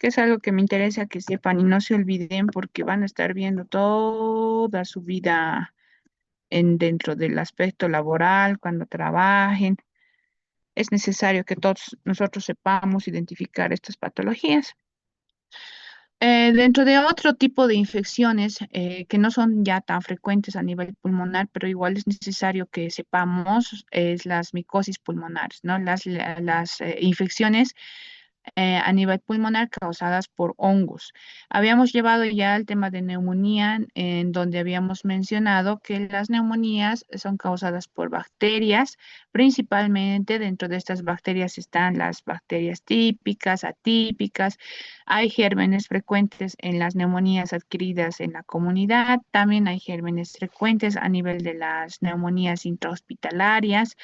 que es algo que me interesa que sepan y no se olviden porque van a estar viendo toda su vida dentro del aspecto laboral, cuando trabajen. Es necesario que todos nosotros sepamos identificar estas patologías. Dentro de otro tipo de infecciones que no son ya tan frecuentes a nivel pulmonar, pero igual es necesario que sepamos, es las micosis pulmonares, ¿no? Las infecciones a nivel pulmonar causadas por hongos. Habíamos llevado ya el tema de neumonía, en donde habíamos mencionado que las neumonías son causadas por bacterias. Principalmente dentro de estas bacterias están las bacterias típicas, atípicas. Hay gérmenes frecuentes en las neumonías adquiridas en la comunidad. También hay gérmenes frecuentes a nivel de las neumonías intrahospitalarias.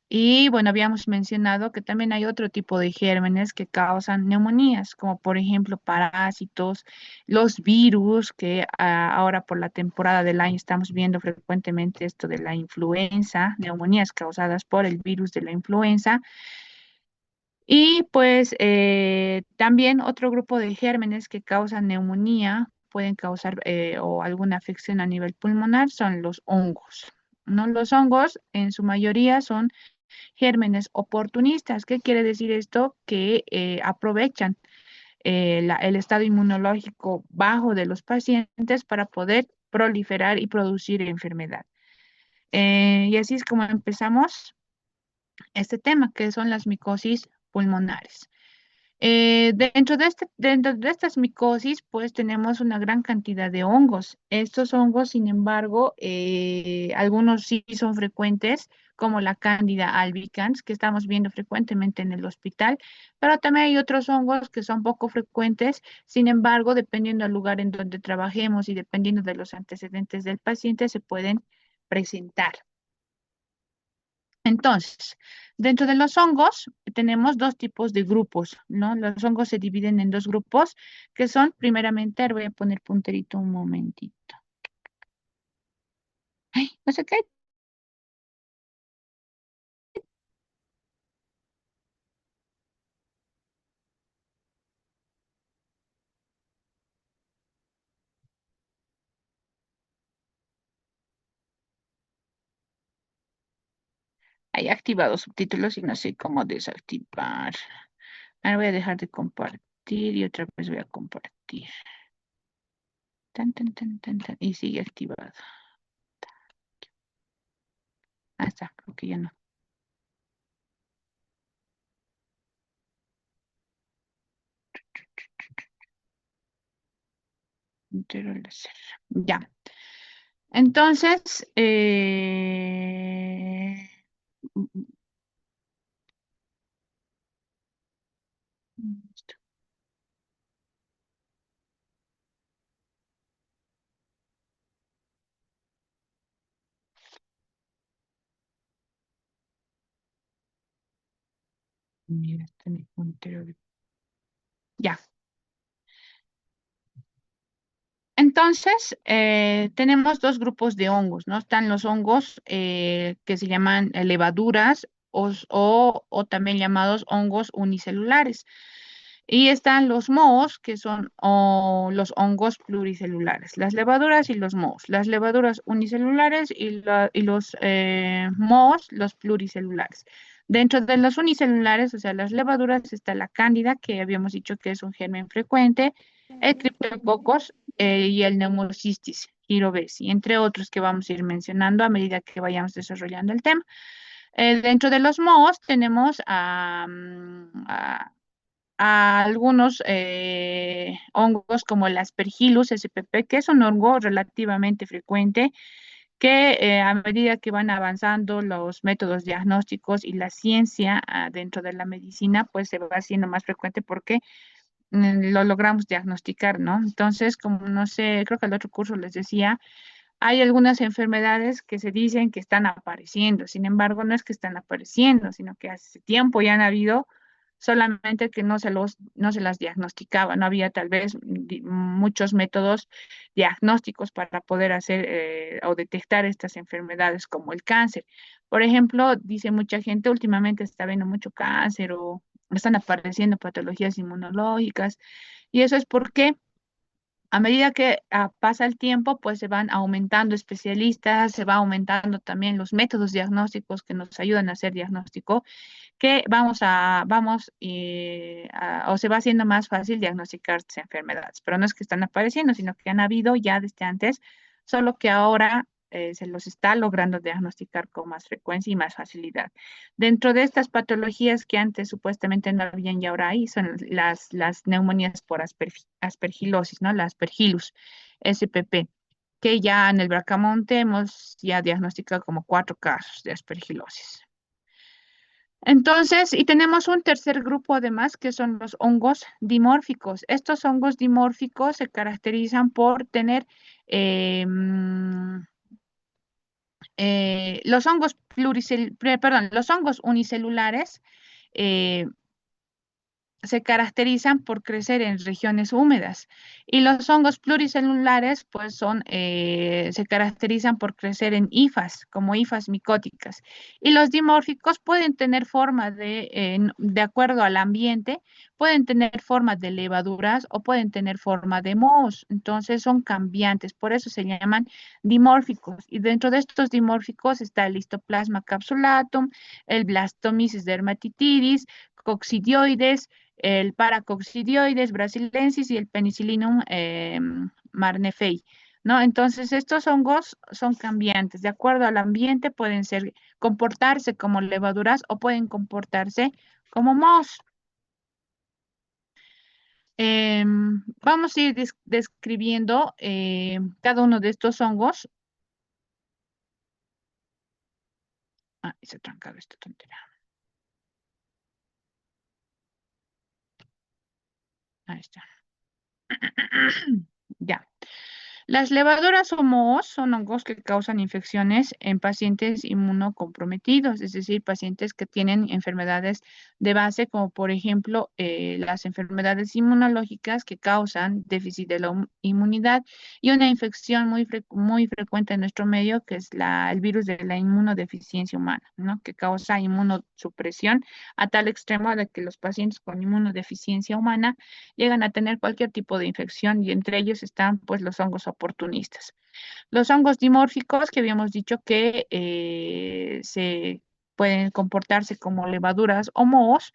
Y bueno, habíamos mencionado que también hay otro tipo de gérmenes que causan neumonías, como por ejemplo parásitos, los virus, que ahora por la temporada del año estamos viendo frecuentemente esto de la influenza, neumonías causadas por el virus de la influenza. Y pues también otro grupo de gérmenes que causan neumonía, pueden causar o alguna afección a nivel pulmonar, son los hongos. ¿No? Los hongos en su mayoría son gérmenes oportunistas. ¿Qué quiere decir esto? Que aprovechan el estado inmunológico bajo de los pacientes para poder proliferar y producir enfermedad. Y así es como empezamos este tema, que son las micosis pulmonares. Dentro de estas micosis, pues tenemos una gran cantidad de hongos. Estos hongos, sin embargo, algunos sí son frecuentes, como la Candida albicans, que estamos viendo frecuentemente en el hospital, pero también hay otros hongos que son poco frecuentes. Sin embargo, dependiendo del lugar en donde trabajemos y dependiendo de los antecedentes del paciente, se pueden presentar. Entonces, dentro de los hongos tenemos dos tipos de grupos, ¿no? Los hongos se dividen en dos grupos que son, primeramente, ahora voy a poner punterito un momentito. Ay, no sé qué. Hay activado subtítulos y no sé cómo desactivar. Ahora voy a dejar de compartir y otra vez voy a compartir. Tan, tan, tan, tan, tan. Y sigue activado. Ah, está, creo que ya no. Entero láser. Ya. Entonces, mira, está en el puntero ya. Entonces, tenemos dos grupos de hongos, ¿no? Están los hongos que se llaman levaduras o también llamados hongos unicelulares. Y están los mohos, que son los hongos pluricelulares, las levaduras y los mohos. Las levaduras unicelulares y los mohos, los pluricelulares. Dentro de los unicelulares, o sea, las levaduras, está la cándida, que habíamos dicho que es un germen frecuente, el criptococcus y el Pneumocystis gyrovesi, entre otros que vamos a ir mencionando a medida que vayamos desarrollando el tema. Dentro de los mohos tenemos a algunos hongos como el Aspergillus spp, que es un hongo relativamente frecuente, que a medida que van avanzando los métodos diagnósticos y la ciencia dentro de la medicina, pues se va haciendo más frecuente porque lo logramos diagnosticar, ¿no? Entonces, como no sé, creo que el otro curso les decía, hay algunas enfermedades que se dicen que están apareciendo, sin embargo, no es que están apareciendo, sino que hace tiempo ya han habido, solamente que no se las diagnosticaba, no había tal vez muchos métodos diagnósticos para poder hacer o detectar estas enfermedades como el cáncer. Por ejemplo, dice mucha gente, últimamente está viendo mucho cáncer están apareciendo patologías inmunológicas, y eso es porque a medida que pasa el tiempo, pues se van aumentando especialistas, se va aumentando también los métodos diagnósticos que nos ayudan a hacer diagnóstico, que o se va haciendo más fácil diagnosticar estas enfermedades. Pero no es que están apareciendo, sino que han habido ya desde antes, solo que ahora se los está logrando diagnosticar con más frecuencia y más facilidad. Dentro de estas patologías que antes supuestamente no habían y ahora hay, son las neumonías por aspergilosis, ¿no? La Aspergillus SPP, que ya en el Bracamonte hemos ya diagnosticado como 4 casos de aspergilosis. Entonces, y tenemos un tercer grupo además, que son los hongos dimórficos. Estos hongos dimórficos se caracterizan por tener los hongos los hongos unicelulares. eh, Se caracterizan por crecer en regiones húmedas, y los hongos pluricelulares pues se caracterizan por crecer en hifas, como hifas micóticas, y los dimórficos pueden tener forma de acuerdo al ambiente, pueden tener forma de levaduras o pueden tener forma de mohos. Entonces son cambiantes, por eso se llaman dimórficos, y dentro de estos dimórficos está el Histoplasma capsulatum, el Blastomyces dermatitidis, coccidioides, el Paracoccidioides brasilensis y el Penicillium marnefei, ¿no? Entonces, estos hongos son cambiantes. De acuerdo al ambiente, pueden comportarse como levaduras o pueden comportarse como mohos. Vamos a ir describiendo cada uno de estos hongos. Ah, se ha trancado esta tontería. Ahí está. Ya. Las levaduras o mohos son hongos que causan infecciones en pacientes inmunocomprometidos, es decir, pacientes que tienen enfermedades de base, como por ejemplo las enfermedades inmunológicas que causan déficit de la inmunidad, y una infección muy frecuente en nuestro medio, que es el virus de la inmunodeficiencia humana, ¿no? Que causa inmunosupresión a tal extremo de que los pacientes con inmunodeficiencia humana llegan a tener cualquier tipo de infección, y entre ellos están pues los hongos oportunistas. Los hongos dimórficos, que habíamos dicho que se pueden comportarse como levaduras o mohos,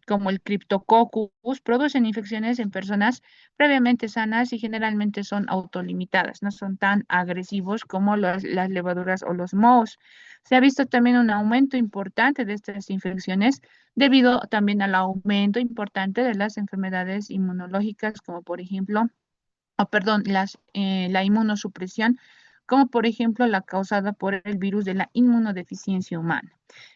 como el Cryptococcus, producen infecciones en personas previamente sanas y generalmente son autolimitadas, no son tan agresivos como las levaduras o los mohos. Se ha visto también un aumento importante de estas infecciones debido también al aumento importante de las enfermedades inmunológicas, como por ejemplo, perdón, la inmunosupresión, como por ejemplo la causada por el virus de la inmunodeficiencia humana.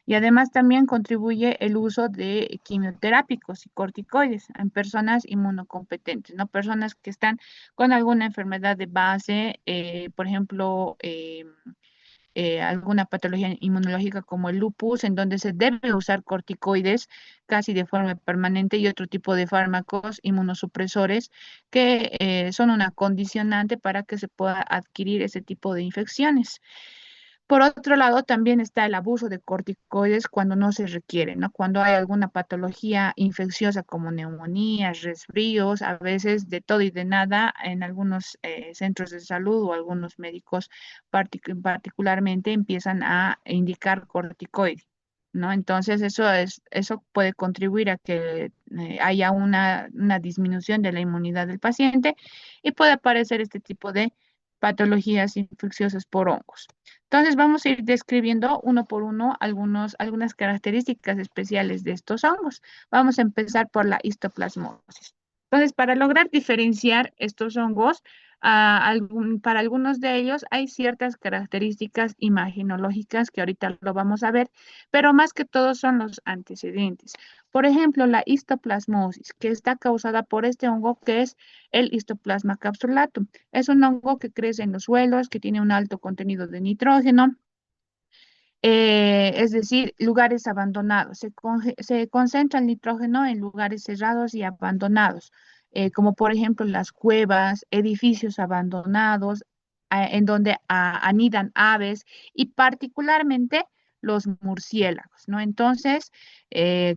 Y además también contribuye el uso de quimioterápicos y corticoides en personas inmunocompetentes, ¿no? Personas que están con alguna enfermedad de base, por ejemplo, alguna patología inmunológica como el lupus, en donde se debe usar corticoides casi de forma permanente, y otro tipo de fármacos inmunosupresores que son una condicionante para que se pueda adquirir ese tipo de infecciones. Por otro lado, también está el abuso de corticoides cuando no se requiere, ¿no? Cuando hay alguna patología infecciosa como neumonías, resfríos, a veces de todo y de nada en algunos centros de salud o algunos médicos particularmente empiezan a indicar corticoides, ¿no? Entonces eso puede contribuir a que haya una disminución de la inmunidad del paciente, y puede aparecer este tipo de patologías infecciosas por hongos. Entonces vamos a ir describiendo uno por uno algunas características especiales de estos hongos. Vamos a empezar por la histoplasmosis. Entonces, para lograr diferenciar estos hongos, para algunos de ellos hay ciertas características imaginológicas que ahorita lo vamos a ver, pero más que todo son los antecedentes. Por ejemplo, la histoplasmosis, que está causada por este hongo que es el Histoplasma capsulatum. Es un hongo que crece en los suelos, que tiene un alto contenido de nitrógeno, es decir, lugares abandonados. Se concentra el nitrógeno en lugares cerrados y abandonados, como por ejemplo las cuevas, edificios abandonados, en donde anidan aves, y particularmente los murciélagos, ¿no? Entonces,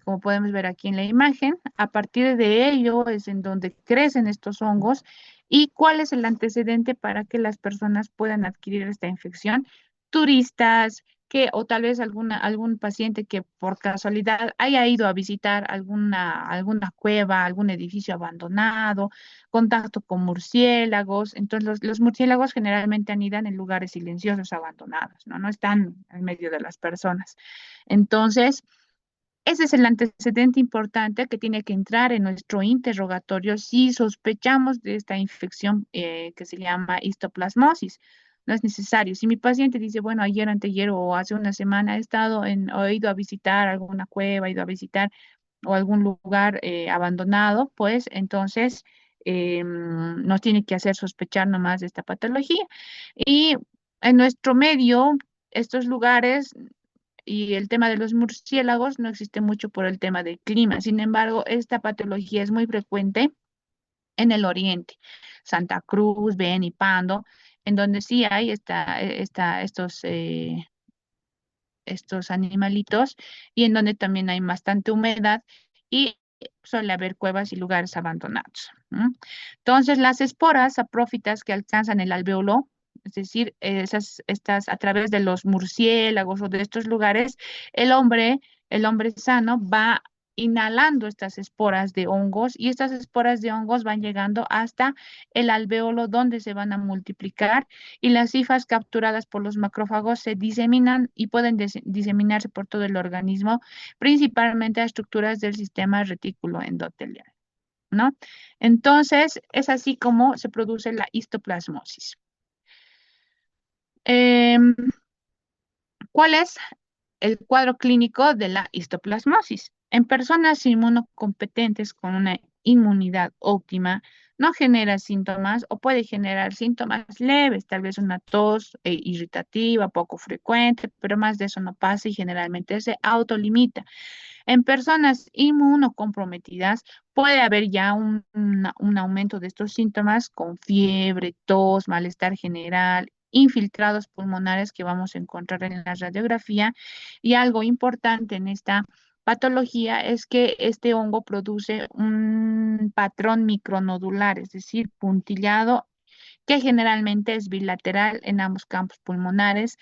como podemos ver aquí en la imagen, a partir de ello es en donde crecen estos hongos. ¿Y cuál es el antecedente para que las personas puedan adquirir esta infección? Turistas, que, o tal vez algún paciente que por casualidad haya ido a visitar alguna cueva, algún edificio abandonado, contacto con murciélagos. Entonces, los murciélagos generalmente anidan en lugares silenciosos, abandonados, ¿no? No están en medio de las personas. Entonces, ese es el antecedente importante que tiene que entrar en nuestro interrogatorio si sospechamos de esta infección que se llama histoplasmosis. No es necesario. Si mi paciente dice, bueno, ayer, anteayer o hace una semana o he ido a visitar alguna cueva, he ido a visitar o algún lugar abandonado, pues entonces nos tiene que hacer sospechar nomás de esta patología. Y en nuestro medio, estos lugares y el tema de los murciélagos no existe mucho por el tema del clima. Sin embargo, esta patología es muy frecuente en el oriente, Santa Cruz, Beni, Pando, en donde sí hay estos animalitos y en donde también hay bastante humedad y suele haber cuevas y lugares abandonados. ¿No? Entonces, las esporas saprófitas que alcanzan el alvéolo, es decir, estas a través de los murciélagos o de estos lugares, el hombre sano va inhalando estas esporas de hongos y estas esporas de hongos van llegando hasta el alvéolo donde se van a multiplicar y las hifas capturadas por los macrófagos se diseminan y pueden diseminarse por todo el organismo, principalmente a estructuras del sistema retículo endotelial, ¿no? Entonces, es así como se produce la histoplasmosis. Em, ¿Cuál es el cuadro clínico de la histoplasmosis? En personas inmunocompetentes con una inmunidad óptima, no genera síntomas o puede generar síntomas leves, tal vez una tos irritativa, poco frecuente, pero más de eso no pasa y generalmente se autolimita. En personas inmunocomprometidas puede haber ya un aumento de estos síntomas con fiebre, tos, malestar general, infiltrados pulmonares que vamos a encontrar en la radiografía. Y algo importante en esta patología es que este hongo produce un patrón micronodular, es decir, puntillado, que generalmente es bilateral en ambos campos pulmonares.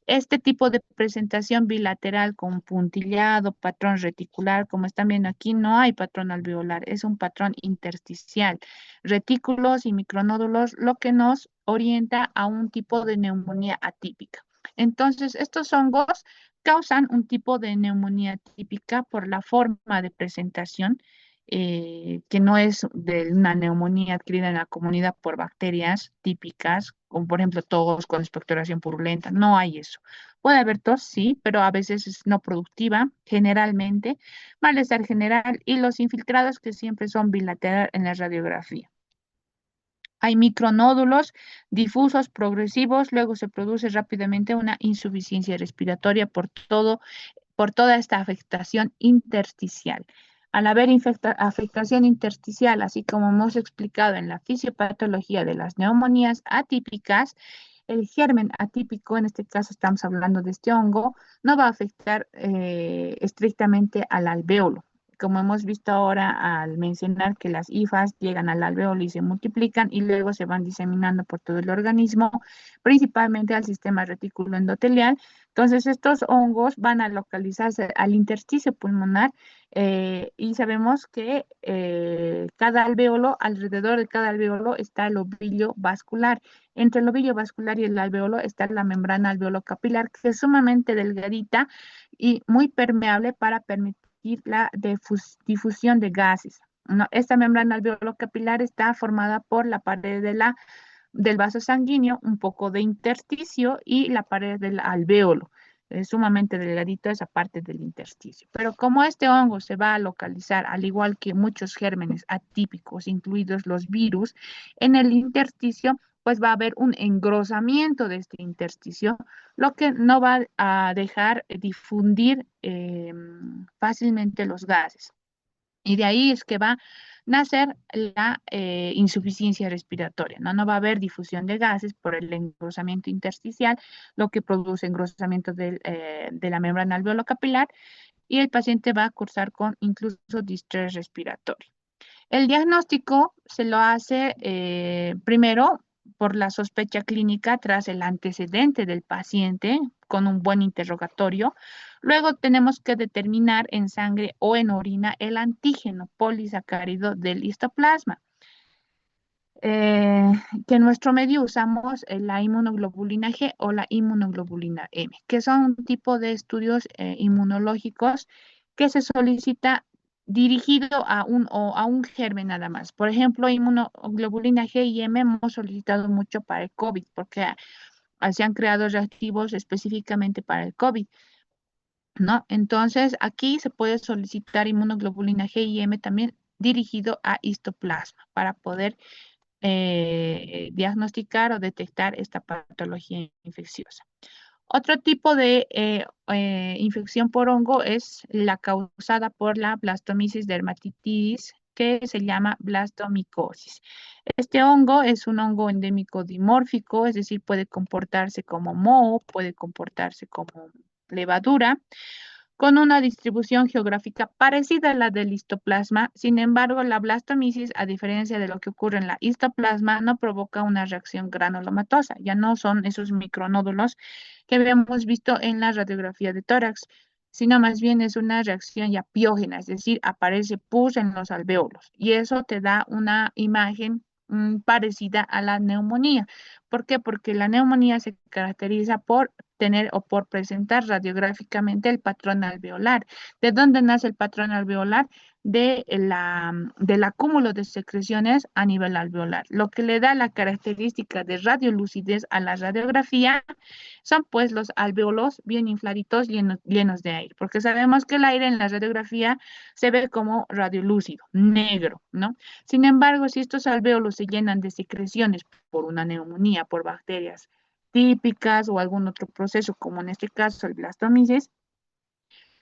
Este tipo de presentación bilateral con puntillado, patrón reticular, como están viendo aquí, no hay patrón alveolar, es un patrón intersticial. Retículos y micronódulos, lo que nos orienta a un tipo de neumonía atípica. Entonces, estos hongos causan un tipo de neumonía típica por la forma de presentación, que no es de una neumonía adquirida en la comunidad por bacterias típicas, como por ejemplo tos con expectoración purulenta, no hay eso. Puede haber tos, sí, pero a veces es no productiva, generalmente, malestar general y los infiltrados que siempre son bilateral en la radiografía. Hay micronódulos difusos progresivos, luego se produce rápidamente una insuficiencia respiratoria por toda esta afectación intersticial. Al haber afectación intersticial, así como hemos explicado en la fisiopatología de las neumonías atípicas, el germen atípico, en este caso estamos hablando de este hongo, no va a afectar estrictamente al alvéolo. Como hemos visto ahora al mencionar que las hifas llegan al alvéolo y se multiplican y luego se van diseminando por todo el organismo, principalmente al sistema retículo endotelial. Entonces, estos hongos van a localizarse al intersticio pulmonar y sabemos que cada alvéolo, alrededor de cada alvéolo está el ovillo vascular. Entre el ovillo vascular y el alvéolo está la membrana alveolo-capilar, que es sumamente delgadita y muy permeable para permitir la difusión de gases. ¿No? Esta membrana alveolo-capilar está formada por la pared del vaso sanguíneo, un poco de intersticio y la pared del alvéolo. Es sumamente delgadito esa parte del intersticio. Pero como este hongo se va a localizar, al igual que muchos gérmenes atípicos, incluidos los virus, en el intersticio, pues va a haber un engrosamiento de este intersticio, lo que no va a dejar difundir fácilmente los gases. Y de ahí es que va nacer la insuficiencia respiratoria, ¿no? No va a haber difusión de gases por el engrosamiento intersticial, lo que produce engrosamiento de la membrana alveolo-capilar y el paciente va a cursar con incluso distrés respiratorio. El diagnóstico se lo hace primero por la sospecha clínica tras el antecedente del paciente con un buen interrogatorio. Luego tenemos que determinar en sangre o en orina el antígeno polisacárido del histoplasma. Eh, que en nuestro medio usamos la inmunoglobulina G o la inmunoglobulina M, que son un tipo de estudios inmunológicos que se solicita dirigido a un germen nada más. Por ejemplo, inmunoglobulina G y M hemos solicitado mucho para el COVID, porque se han creado reactivos específicamente para el COVID, ¿no? Entonces, aquí se puede solicitar inmunoglobulina G y M también dirigido a histoplasma para poder diagnosticar o detectar esta patología infecciosa. Otro tipo de infección por hongo es la causada por la blastomyces dermatitis, que se llama blastomicosis. Este hongo es un hongo endémico dimórfico, es decir, puede comportarse como moho, puede comportarse como levadura, con una distribución geográfica parecida a la del histoplasma. Sin embargo, la blastomisis, a diferencia de lo que ocurre en la histoplasma, no provoca una reacción granulomatosa. Ya no son esos micronódulos que habíamos visto en la radiografía de tórax, sino más bien es una reacción ya piógena, es decir, aparece pus en los alvéolos y eso te da una imagen parecida a la neumonía. ¿Por qué? Porque la neumonía se caracteriza por tener o por presentar radiográficamente el patrón alveolar. ¿De dónde nace el patrón alveolar? Del acúmulo de secreciones a nivel alveolar. Lo que le da la característica de radiolucidez a la radiografía son pues los alvéolos bien infladitos, llenos de aire, porque sabemos que el aire en la radiografía se ve como radiolúcido, negro, ¿no? Sin embargo, si estos alvéolos se llenan de secreciones por una neumonía, por bacterias típicas o algún otro proceso, como en este caso el blastomisis,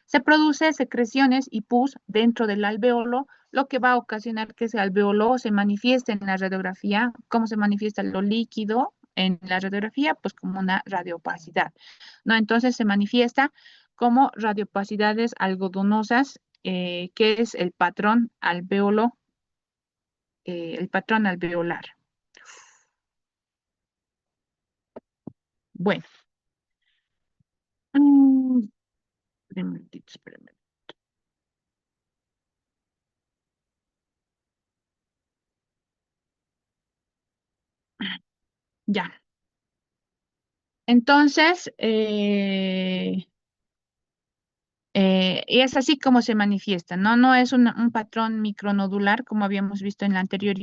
se produce secreciones y pus dentro del alvéolo, lo que va a ocasionar que ese alvéolo se manifieste en la radiografía. ¿Cómo se manifiesta lo líquido en la radiografía? Pues como una radiopacidad, ¿no? Entonces se manifiesta como radiopacidades algodonosas, que es el patrón alveolar. Bueno, mm, espérame un momentito, espérame. Ya. Entonces, y es así como se manifiesta, ¿no? No es un patrón micronodular como habíamos visto en la anterior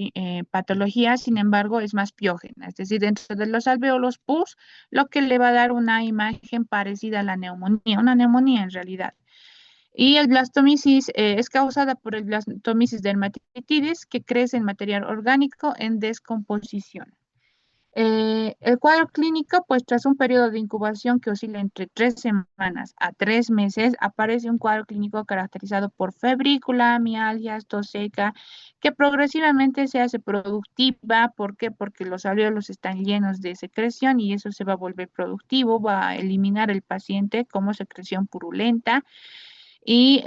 patología, sin embargo, es más piógena, es decir, dentro de los alvéolos pus, lo que le va a dar una imagen parecida a la neumonía, una neumonía en realidad. Y el blastomisis es causada por el blastomisis dermatitis que crece en material orgánico en descomposición. El cuadro clínico, pues tras un periodo de incubación que oscila entre 3 semanas a 3 meses, aparece un cuadro clínico caracterizado por febrícula, mialgias, tos seca, que progresivamente se hace productiva. ¿Por qué? Porque los alvéolos están llenos de secreción y eso se va a volver productivo, va a eliminar el paciente como secreción purulenta y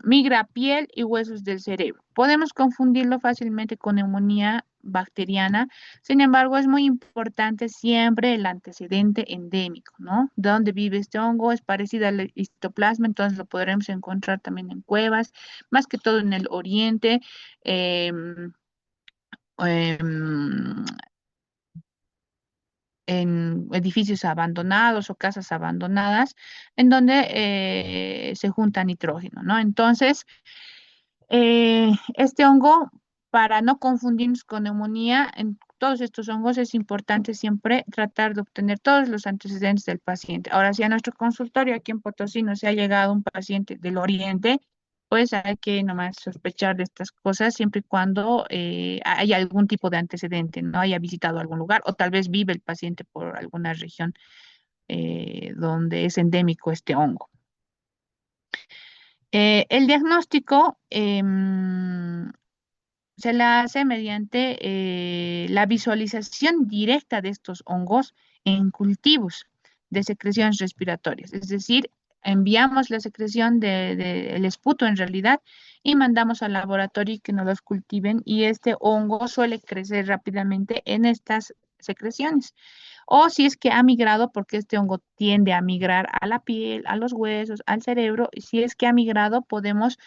migra a piel y huesos del cerebro. Podemos confundirlo fácilmente con neumonía bacteriana, sin embargo, es muy importante siempre el antecedente endémico, ¿no? Donde vive este hongo es parecido al histoplasma, entonces lo podremos encontrar también en cuevas, más que todo en el oriente. em, em, en edificios abandonados o casas abandonadas, en donde se junta nitrógeno, ¿no? Entonces, este hongo, para no confundirnos con neumonía, en todos estos hongos es importante siempre tratar de obtener todos los antecedentes del paciente. Ahora, si a nuestro consultorio aquí en Potosí no se ha llegado un paciente del oriente, pues hay que nomás sospechar de estas cosas siempre y cuando haya algún tipo de antecedente, no haya visitado algún lugar o tal vez vive el paciente por alguna región donde es endémico este hongo. El diagnóstico se la hace mediante la visualización directa de estos hongos en cultivos de secreciones respiratorias. Es decir, enviamos la secreción del esputo en realidad y mandamos al laboratorio y que nos los cultiven y este hongo suele crecer rápidamente en estas secreciones. O si es que ha migrado, porque este hongo tiende a migrar a la piel, a los huesos, al cerebro, y si es que ha migrado, podemos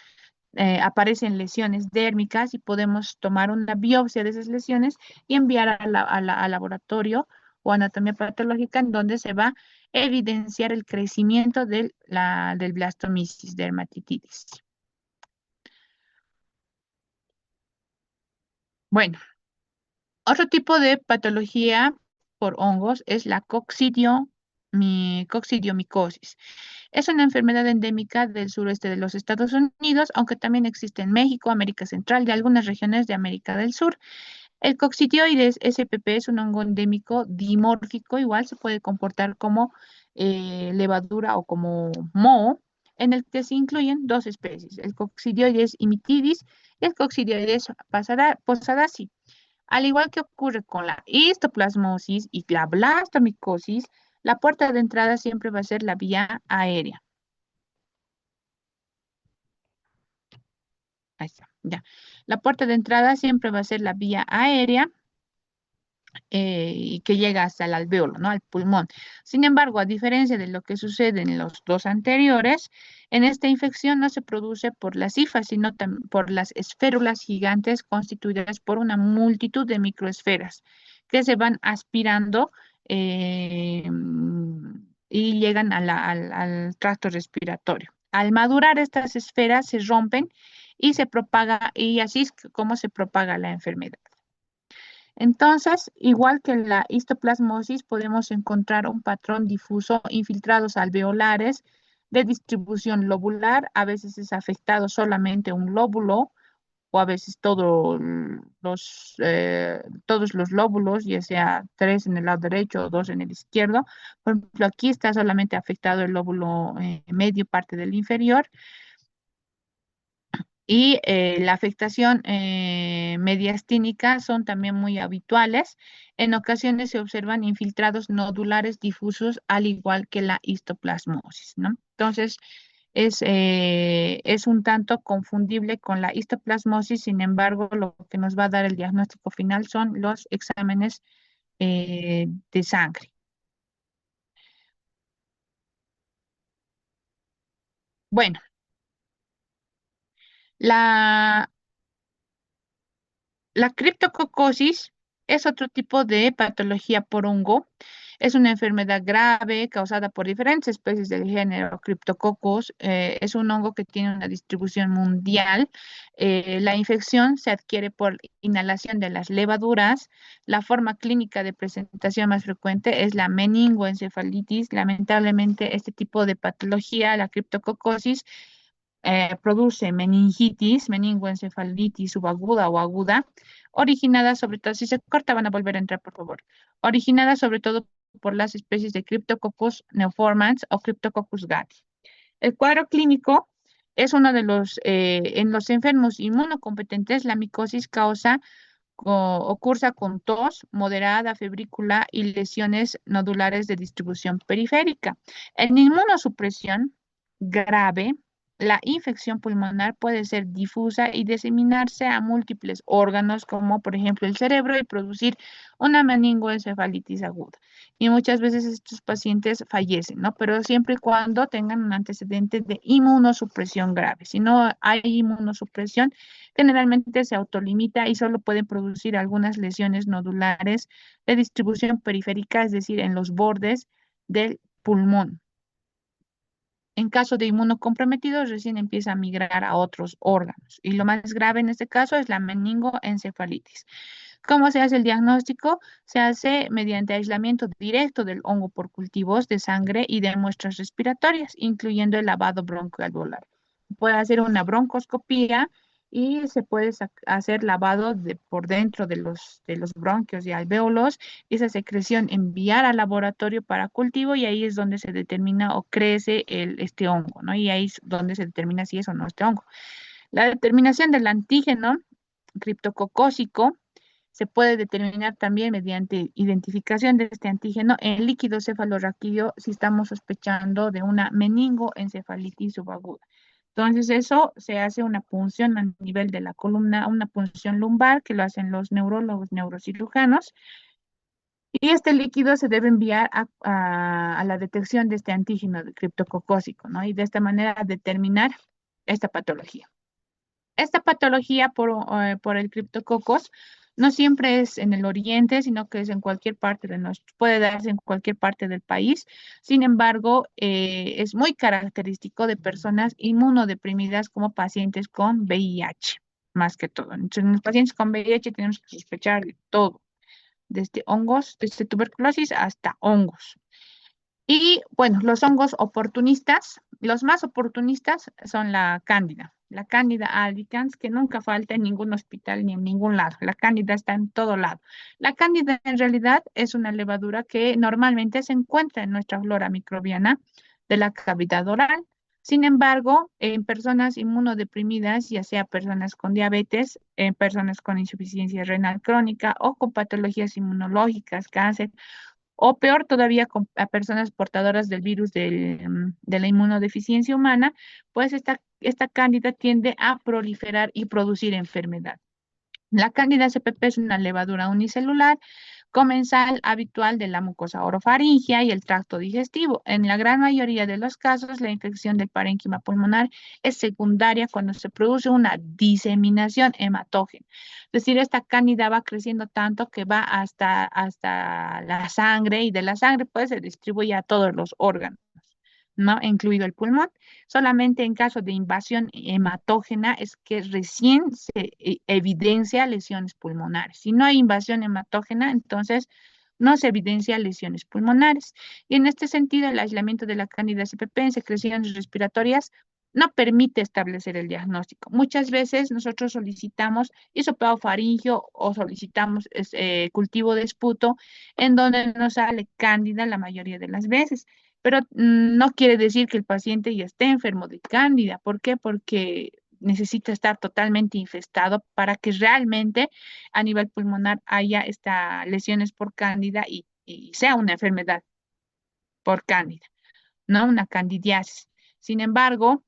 aparecen lesiones dérmicas y podemos tomar una biopsia de esas lesiones y enviar al laboratorio o anatomía patológica en donde se va a evidenciar el crecimiento del blastomisis dermatitis. Bueno, otro tipo de patología por hongos es la coccidiomicosis. Es una enfermedad endémica del sureste de los Estados Unidos, aunque también existe en México, América Central y algunas regiones de América del Sur. El Coccidioides spp es un hongo endémico dimórfico, igual se puede comportar como levadura o como moho, en el que se incluyen dos especies, el Coccidioides imitidis y el Coccidioides posadacea. Al igual que ocurre con la histoplasmosis y la blastomicosis, la puerta de entrada siempre va a ser la vía aérea. Ahí está, ya. La puerta de entrada siempre va a ser la vía aérea y que llega hasta el alvéolo, ¿no? Al pulmón. Sin embargo, a diferencia de lo que sucede en los dos anteriores, en esta infección no se produce por las hifas, sino por las esférulas gigantes constituidas por una multitud de microesferas que se van aspirando y llegan al tracto respiratorio. Al madurar estas esferas se rompen y se propaga, y así es como se propaga la enfermedad. Entonces, igual que en la histoplasmosis, podemos encontrar un patrón difuso, infiltrados alveolares de distribución lobular. A veces es afectado solamente un lóbulo o a veces todos los lóbulos, ya sea tres en el lado derecho o dos en el izquierdo. Por ejemplo, aquí está solamente afectado el lóbulo medio, parte del inferior. Y la afectación mediastínica son también muy habituales. En ocasiones se observan infiltrados nodulares difusos, al igual que la histoplasmosis, ¿no? Entonces, es un tanto confundible con la histoplasmosis, sin embargo, lo que nos va a dar el diagnóstico final son los exámenes de sangre. Bueno, la La criptococosis es otro tipo de patología por hongo. Es una enfermedad grave causada por diferentes especies del género Cryptococcus. Es un hongo que tiene una distribución mundial. La infección se adquiere por inhalación de las levaduras. La forma clínica de presentación más frecuente es la meningoencefalitis. Lamentablemente, este tipo de patología, la criptococosis, produce meningitis, meningoencefalitis subaguda o aguda, originada sobre todo, si se corta van a volver a entrar, por favor, originada sobre todo por las especies de Cryptococcus neoformans o Cryptococcus gatyi. El cuadro clínico es uno de en los enfermos inmunocompetentes, la micosis o cursa con tos moderada, febrícula y lesiones nodulares de distribución periférica. En inmunosupresión grave, la infección pulmonar puede ser difusa y diseminarse a múltiples órganos, como por ejemplo el cerebro, y producir una meningoencefalitis aguda. Y muchas veces estos pacientes fallecen, ¿no? Pero siempre y cuando tengan un antecedente de inmunosupresión grave. Si no hay inmunosupresión, generalmente se autolimita y solo pueden producir algunas lesiones nodulares de distribución periférica, es decir, en los bordes del pulmón. En caso de inmunocomprometidos, recién empieza a migrar a otros órganos. Y lo más grave en este caso es la meningoencefalitis. ¿Cómo se hace el diagnóstico? Se hace mediante aislamiento directo del hongo por cultivos de sangre y de muestras respiratorias, incluyendo el lavado broncoalveolar. Puede hacer una broncoscopía y se puede hacer lavado por dentro de los bronquios y alvéolos, y esa secreción enviar al laboratorio para cultivo, y ahí es donde se determina o crece este hongo, ¿no? Y ahí es donde se determina si es o no este hongo. La determinación del antígeno criptococócico se puede determinar también mediante identificación de este antígeno en líquido cefalorraquídeo si estamos sospechando de una meningoencefalitis subaguda. Entonces, eso se hace una punción a nivel de la columna, una punción lumbar que lo hacen los neurólogos neurocirujanos. Y este líquido se debe enviar a la detección de este antígeno de criptococócico, ¿no? Y de esta manera determinar esta patología. Esta patología por el criptococos no siempre es en el oriente, sino que es en cualquier parte de nuestro, puede darse en cualquier parte del país. Sin embargo, es muy característico de personas inmunodeprimidas como pacientes con VIH, más que todo. Entonces, en los pacientes con VIH tenemos que sospechar de todo, desde hongos, desde tuberculosis hasta hongos. Y bueno, los hongos oportunistas, los más oportunistas son la Cándida albicans, que nunca falta en ningún hospital ni en ningún lado. La Cándida está en todo lado. La Cándida en realidad es una levadura que normalmente se encuentra en nuestra flora microbiana de la cavidad oral. Sin embargo, en personas inmunodeprimidas, ya sea personas con diabetes, en personas con insuficiencia renal crónica o con patologías inmunológicas, cáncer, o peor todavía a personas portadoras del virus de la inmunodeficiencia humana, pues esta cándida tiende a proliferar y producir enfermedad. La cándida CPP es una levadura unicelular comensal habitual de la mucosa orofaringea y el tracto digestivo. En la gran mayoría de los casos, la infección del parénquima pulmonar es secundaria cuando se produce una diseminación hematógena. Es decir, esta cándida va creciendo tanto que va hasta la sangre y de la sangre pues se distribuye a todos los órganos, ¿no? Incluido el pulmón. Solamente en caso de invasión hematógena es que recién se evidencia lesiones pulmonares. Si no hay invasión hematógena, entonces no se evidencia lesiones pulmonares. Y en este sentido, el aislamiento de la Candida CPP en secreciones respiratorias no permite establecer el diagnóstico. Muchas veces nosotros solicitamos hisopado faríngeo o solicitamos cultivo de esputo en donde nos sale cándida la mayoría de las veces, pero no quiere decir que el paciente ya esté enfermo de cándida. ¿Por qué? Porque necesita estar totalmente infestado para que realmente a nivel pulmonar haya estas lesiones por cándida y sea una enfermedad por cándida, ¿no? Una candidiasis. Sin embargo,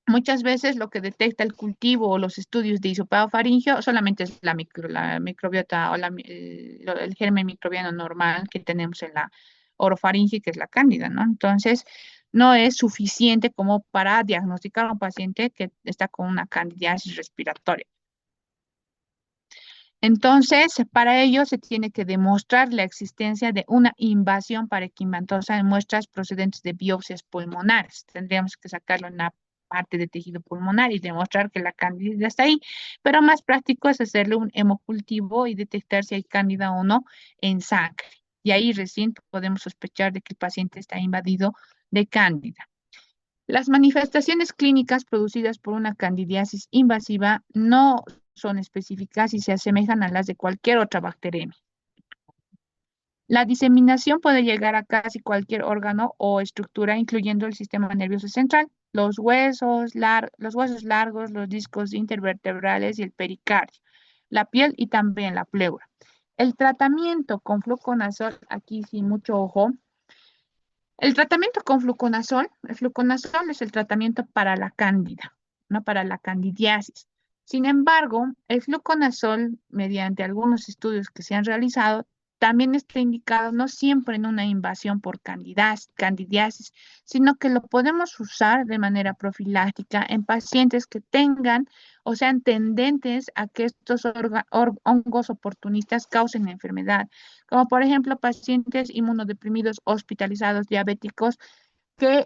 muchas veces lo que detecta el cultivo o los estudios de hisopado faríngeo solamente es la microbiota o el germen microbiano normal que tenemos en la orofaringe, que es la cándida, ¿no? Entonces, no es suficiente como para diagnosticar a un paciente que está con una candidiasis respiratoria. Entonces, para ello se tiene que demostrar la existencia de una invasión parenquimatosa en muestras procedentes de biopsias pulmonares. Tendríamos que sacarlo en una parte de tejido pulmonar y demostrar que la cándida está ahí, pero más práctico es hacerle un hemocultivo y detectar si hay cándida o no en sangre. Y ahí recién podemos sospechar de que el paciente está invadido de cándida. Las manifestaciones clínicas producidas por una candidiasis invasiva no son específicas y se asemejan a las de cualquier otra bacteria. La diseminación puede llegar a casi cualquier órgano o estructura, incluyendo el sistema nervioso central, los huesos largos, los discos intervertebrales y el pericardio, la piel y también la pleura. El tratamiento con fluconazol, aquí sin mucho ojo, el tratamiento con fluconazol, el fluconazol es el tratamiento para la cándida, no para la candidiasis. Sin embargo, el fluconazol, mediante algunos estudios que se han realizado, también está indicado no siempre en una invasión por candidiasis, sino que lo podemos usar de manera profiláctica en pacientes que tengan o sean tendentes a que estos hongos oportunistas causen enfermedad, como por ejemplo pacientes inmunodeprimidos hospitalizados diabéticos que,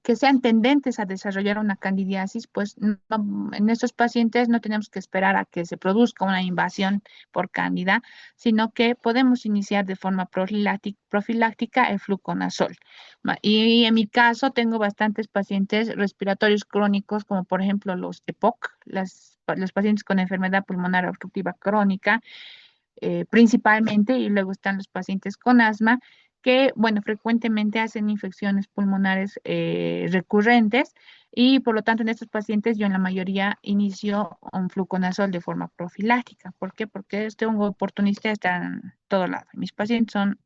que sean tendentes a desarrollar una candidiasis, pues en estos pacientes no tenemos que esperar a que se produzca una invasión por cándida, sino que podemos iniciar de forma profiláctica el fluconazol. Y en mi caso tengo bastantes pacientes respiratorios crónicos, como por ejemplo los EPOC, los pacientes con enfermedad pulmonar obstructiva crónica, principalmente, y luego están los pacientes con asma, que, bueno, frecuentemente hacen infecciones pulmonares recurrentes y por lo tanto en estos pacientes yo en la mayoría inicio un fluconazol de forma profiláctica. ¿Por qué? Porque este hongo oportunista está en todo lado. Mis pacientes son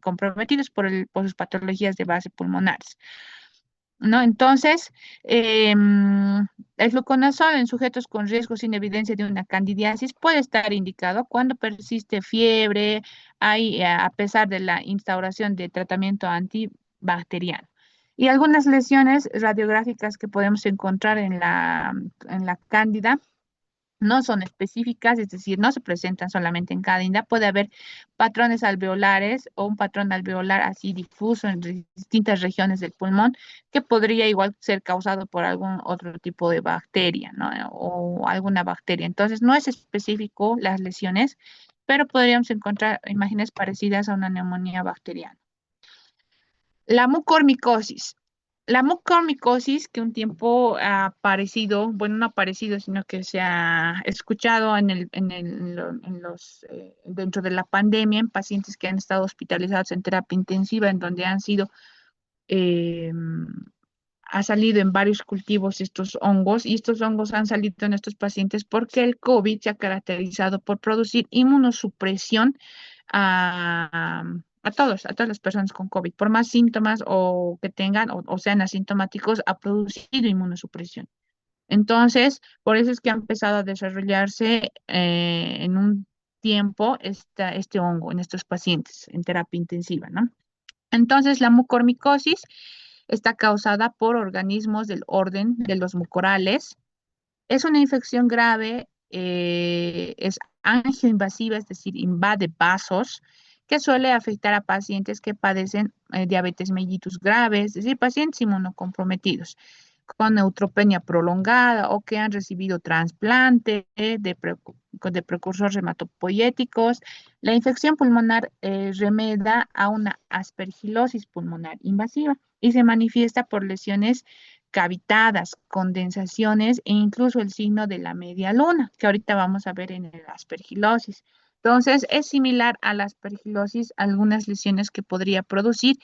comprometidos por sus patologías de base pulmonares. ¿No? Entonces, el fluconazol en sujetos con riesgo sin evidencia de una candidiasis puede estar indicado cuando persiste fiebre, a pesar de la instauración de tratamiento antibacteriano. Y algunas lesiones radiográficas que podemos encontrar en la cándida no son específicas, es decir, no se presentan solamente en cándida, puede haber patrones alveolares o un patrón alveolar así difuso en distintas regiones del pulmón que podría igual ser causado por algún otro tipo de bacteria, ¿no? O alguna bacteria. Entonces, no es específico las lesiones, pero podríamos encontrar imágenes parecidas a una neumonía bacteriana. La mucormicosis. La mucormicosis, que un tiempo ha aparecido, bueno, no ha aparecido, sino que se ha escuchado dentro de la pandemia en pacientes que han estado hospitalizados en terapia intensiva, en donde eh, ha salido en varios cultivos estos hongos, y estos hongos han salido en estos pacientes porque el COVID se ha caracterizado por producir inmunosupresión a todas las personas con COVID, por más síntomas o que tengan o sean asintomáticos, ha producido inmunosupresión. Entonces, por eso es que ha empezado a desarrollarse en un tiempo este hongo en estos pacientes en terapia intensiva, ¿no? Entonces, la mucormicosis está causada por organismos del orden de los mucorales. Es una infección grave, es angioinvasiva, es decir, invade vasos, que suele afectar a pacientes que padecen diabetes mellitus grave, es decir, pacientes inmunocomprometidos con neutropenia prolongada o que han recibido trasplante de precursores hematopoyéticos. La infección pulmonar remeda a una aspergilosis pulmonar invasiva y se manifiesta por lesiones cavitadas, condensaciones e incluso el signo de la media luna, que ahorita vamos a ver en el aspergilosis. Entonces, es similar a la aspergilosis, algunas lesiones que podría producir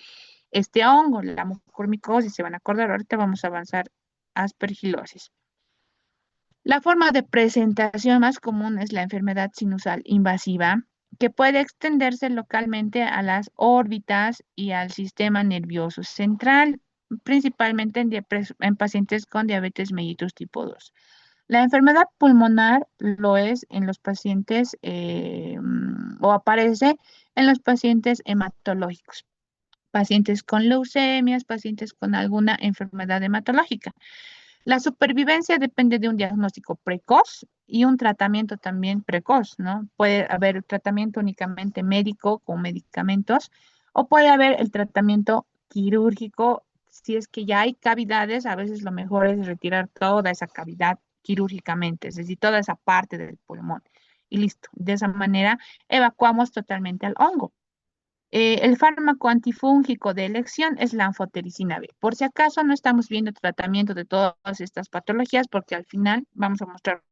este hongo, la mucormicosis, se van a acordar, ahorita vamos a avanzar aspergilosis. La forma de presentación más común es la enfermedad sinusal invasiva, que puede extenderse localmente a las órbitas y al sistema nervioso central, principalmente en pacientes con diabetes mellitus tipo 2. La enfermedad pulmonar lo es en los pacientes o aparece en los pacientes hematológicos, pacientes con leucemias, pacientes con alguna enfermedad hematológica. La supervivencia depende de un diagnóstico precoz y un tratamiento también precoz, ¿no? Puede haber tratamiento únicamente médico con medicamentos o puede haber el tratamiento quirúrgico. Si es que ya hay cavidades, a veces lo mejor es retirar toda esa cavidad quirúrgicamente, es decir, toda esa parte del pulmón. Y listo. De esa manera evacuamos totalmente al hongo. El fármaco antifúngico de elección es la anfotericina B. Por si acaso no estamos viendo tratamiento de todas estas patologías, porque al final vamos a mostrar